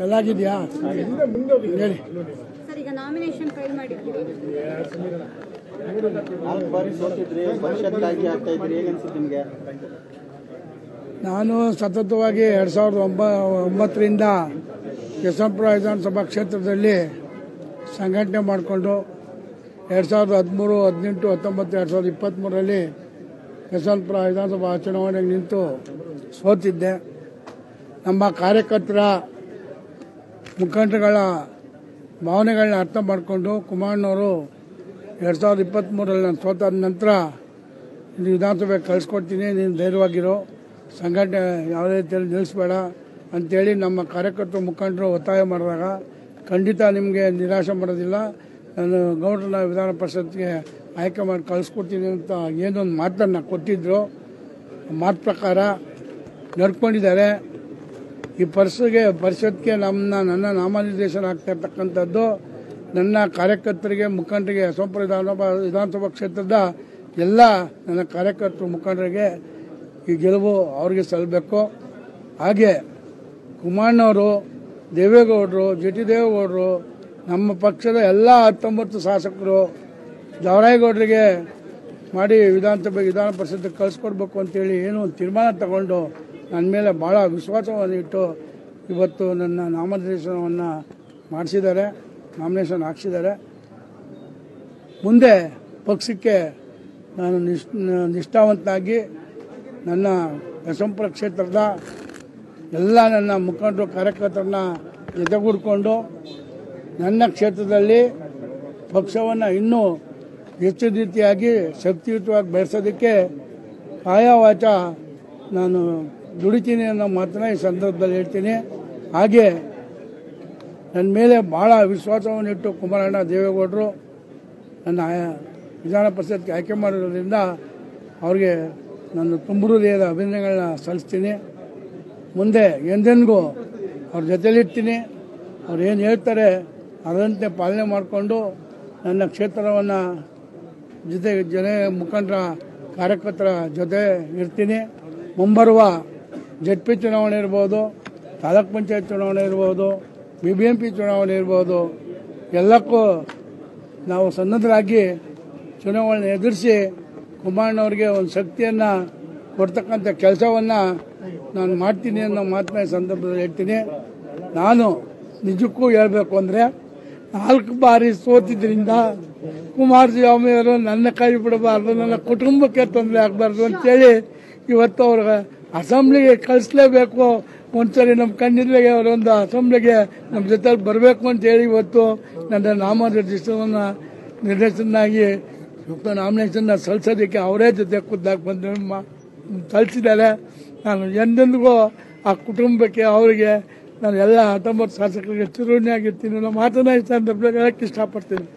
ಎಲ್ಲಾಗಿದೆಯಾ ಹೇಳಿ ಸರ್. ಈಗ nomination file ಮಾಡಿದ್ದೀವಿ. 4 ಬಾರಿ ಸೋತಿದ್ರಿ, ಪರಿಷತ್ಗಾಗಿ ಆಗ್ತಾ ಇದ್ರಿ, ಹೇಗೆ ಅನ್ಸುತ್ತೆ ನಿಮಗೆ? ನಾನು ಸತತವಾಗಿ 2009ರಿಂದ ಯಶವಂತಪುರ ವಿಧಾನಸಭಾ ಕ್ಷೇತ್ರದಲ್ಲಿ ಸಂಘಟನೆ ಮಾಡಿಕೊಂಡು 2013, 18, 19, 2023ರಲ್ಲಿ ಯಶವಂತಪುರ ವಿಧಾನಸಭಾ ಚುನಾವಣೆಗೆ ನಿಂತು ಸೋತಿದ್ದೆ. ನಮ್ಮ ಕಾರ್ಯಕರ್ತರ ಮುಖಂಡರುಗಳ ಭಾವನೆಗಳನ್ನ ಅರ್ಥ ಮಾಡಿಕೊಂಡು ಕುಮಾರಣ್ಣವರು 2023ರಲ್ಲಿ ನಾನು ಸೋತಾದ ನಂತರ ವಿಧಾನಸಭೆ ಕಳಿಸ್ಕೊಡ್ತೀನಿ, ನೀನು ಧೈರ್ಯವಾಗಿರೋ, ಸಂಘಟನೆ ಯಾವುದೇ ರೀತಿಯಲ್ಲಿ ನಿಲ್ಲಿಸಬೇಡ ಅಂಥೇಳಿ ನಮ್ಮ ಕಾರ್ಯಕರ್ತರ ಮುಖಂಡರು ಒತ್ತಾಯ ಮಾಡಿದಾಗ ಖಂಡಿತ ನಿಮಗೆ ನಿರಾಶೆ ಮಾಡೋದಿಲ್ಲ, ನಾನು ಗೌಡ್ರನ್ನ ವಿಧಾನ ಪರಿಷತ್ಗೆ ಆಯ್ಕೆ ಮಾಡಿ ಕಳಿಸ್ಕೊಡ್ತೀನಿ ಅಂತ ಏನೊಂದು ಮಾತನ್ನು ಕೊಟ್ಟಿದ್ದರು. ಮಾತು ಪ್ರಕಾರ ನಡ್ಕೊಂಡಿದ್ದಾರೆ. ಈ ಪರಿಷತ್ಗೆ ನನ್ನ ನಾಮನಿರ್ದೇಶನ ಆಗ್ತಾ ಇರ್ತಕ್ಕಂಥದ್ದು ನನ್ನ ಕಾರ್ಯಕರ್ತರಿಗೆ, ಮುಖಂಡರಿಗೆ, ಯಶವಂತಪುರ ವಿಧಾನಸಭಾ ಕ್ಷೇತ್ರದ ಎಲ್ಲ ನನ್ನ ಕಾರ್ಯಕರ್ತರು ಮುಖಂಡರಿಗೆ ಈ ಗೆಲುವು ಅವ್ರಿಗೆ ಸಲ್ಲಬೇಕು. ಹಾಗೆ ಕುಮಾರಣ್ಣವರು, ದೇವೇಗೌಡರು, ಜಿ.ಟಿ. ದೇವೇಗೌಡರು, ನಮ್ಮ ಪಕ್ಷದ ಎಲ್ಲ 19 ಶಾಸಕರು ದೇವರಾಯಗೌಡರಿಗೆ ಮಾಡಿ ವಿಧಾನ ಪರಿಷತ್ಗೆ ಕಳಿಸ್ಕೊಡ್ಬೇಕು ಅಂತೇಳಿ ಏನೋ ಒಂದು ತೀರ್ಮಾನ ತಗೊಂಡು ನನ್ನ ಮೇಲೆ ಭಾಳ ವಿಶ್ವಾಸವನ್ನು ಇಟ್ಟು ಇವತ್ತು ನನ್ನ ನಾಮನಿರ್ದೇಶನವನ್ನು ಮಾಡಿಸಿದ್ದಾರೆ, ನಾಮಿನೇಷನ್ ಹಾಕ್ಸಿದ್ದಾರೆ. ಮುಂದೆ ಪಕ್ಷಕ್ಕೆ ನಾನು ನಿಷ್ಠಾವಂತನಾಗಿ ನನ್ನ ಯಶವಂತಪುರ ಕ್ಷೇತ್ರದ ಎಲ್ಲ ನನ್ನ ಮುಖಂಡರು, ಕಾರ್ಯಕರ್ತರನ್ನ ಜೊತೆಗೂಡಿಕೊಂಡು ನನ್ನ ಕ್ಷೇತ್ರದಲ್ಲಿ ಪಕ್ಷವನ್ನು ಇನ್ನೂ ಹೆಚ್ಚು ರೀತಿಯಾಗಿ ಶಕ್ತಿಯುತವಾಗಿ ಬೆಳೆಸೋದಕ್ಕೆ ಕಾಯವಾಚ ನಾನು ದುಡಿತೀನಿ ಅನ್ನೋ ಮಾತನ್ನ ಈ ಸಂದರ್ಭದಲ್ಲಿ ಹೇಳ್ತೀನಿ. ಹಾಗೆ ನನ್ನ ಮೇಲೆ ಭಾಳ ವಿಶ್ವಾಸವನ್ನಿಟ್ಟು ಕುಮಾರಣ್ಣ, ದೇವೇಗೌಡರು ನನ್ನ ವಿಧಾನ ಪರಿಷತ್ಗೆ ಆಯ್ಕೆ ಮಾಡಿರೋದ್ರಿಂದ ಅವ್ರಿಗೆ ನಾನು ತುಂಬ ಹೃದಯದ ಅಭಿನಂದನೆಗಳನ್ನ ಸಲ್ಲಿಸ್ತೀನಿ. ಮುಂದೆ ಎಂದೆಂದಿಗೂ ಅವ್ರ ಜೊತೆಲಿರ್ತೀನಿ. ಅವ್ರು ಏನು ಹೇಳ್ತಾರೆ ಅದರಂತೆ ಪಾಲನೆ ಮಾಡಿಕೊಂಡು ನನ್ನ ಕ್ಷೇತ್ರವನ್ನು ಮುಖಂಡರ ಕಾರ್ಯಕರ್ತರ ಜೊತೆ ಇರ್ತೀನಿ. ಮುಂಬರುವ ZP ಚುನಾವಣೆ ಇರ್ಬೋದು, ತಾಲೂಕ್ ಪಂಚಾಯತ್ ಚುನಾವಣೆ ಇರ್ಬೋದು, BBMP ಚುನಾವಣೆ ಇರ್ಬೋದು, ಎಲ್ಲಕ್ಕೂ ನಾವು ಸನ್ನದ್ಧರಾಗಿ ಚುನಾವಣೆ ಎದುರಿಸಿ ಕುಮಾರಣ್ಣವ್ರಿಗೆ ಒಂದು ಶಕ್ತಿಯನ್ನು ಕೊಡ್ತಕ್ಕಂಥ ಕೆಲಸವನ್ನು ನಾನು ಮಾಡ್ತೀನಿ ಅನ್ನೋ ಮಾತನ್ನ ಸಂದರ್ಭದಲ್ಲಿ ಹೇಳ್ತೀನಿ. ನಾನು ನಿಜಕ್ಕೂ ಹೇಳಬೇಕು ಅಂದರೆ 4 ಬಾರಿ ಸೋತಿದ್ರಿಂದ ಕುಮಾರಸ್ವಾಮಿಯವರು ನನ್ನ ಕೈ ಬಿಡಬಾರ್ದು, ನನ್ನ ಕುಟುಂಬಕ್ಕೆ ತೊಂದರೆ ಆಗಬಾರ್ದು ಅಂತೇಳಿ ಇವತ್ತು ಅವ್ರಿಗೆ ಅಸೆಂಬ್ಲಿಗೆ ಕಳಿಸ್ಲೇಬೇಕು, ಒಂದ್ಸರಿ ನಮ್ಮ ಕಣ್ಣಿದ್ರಿಗೆ ಅವರೊಂದು ಅಸೆಂಬ್ಲಿಗೆ ನಮ್ಮ ಜೊತೆ ಬರಬೇಕು ಅಂತೇಳಿ ಇವತ್ತು ನನ್ನ ನಿರ್ದೇಶನಾಗಿ ನಾಮಿನೇಷನ್ನ ಸಲ್ಲಿಸೋದಕ್ಕೆ ಅವರೇ ಜೊತೆ ಖುದ್ದಾಗಿ ಬಂದು ಸಲ್ಲಿಸಿದ್ದಾರೆ. ನಾನು ಎಂದೆಂದಿಗೂ ಆ ಕುಟುಂಬಕ್ಕೆ, ಅವರಿಗೆ, ನಾನು ಎಲ್ಲ 19 ಶಾಸಕರಿಗೆ ಚಿರಋಣಿಯಾಗಿರ್ತೀನಿ ಅನ್ನೋ ಮಾತನ್ನ ಈ ಸಂದರ್ಭದಲ್ಲಿ ಹೇಳಕ್ಕೆ ಇಷ್ಟಪಡ್ತೀನಿ.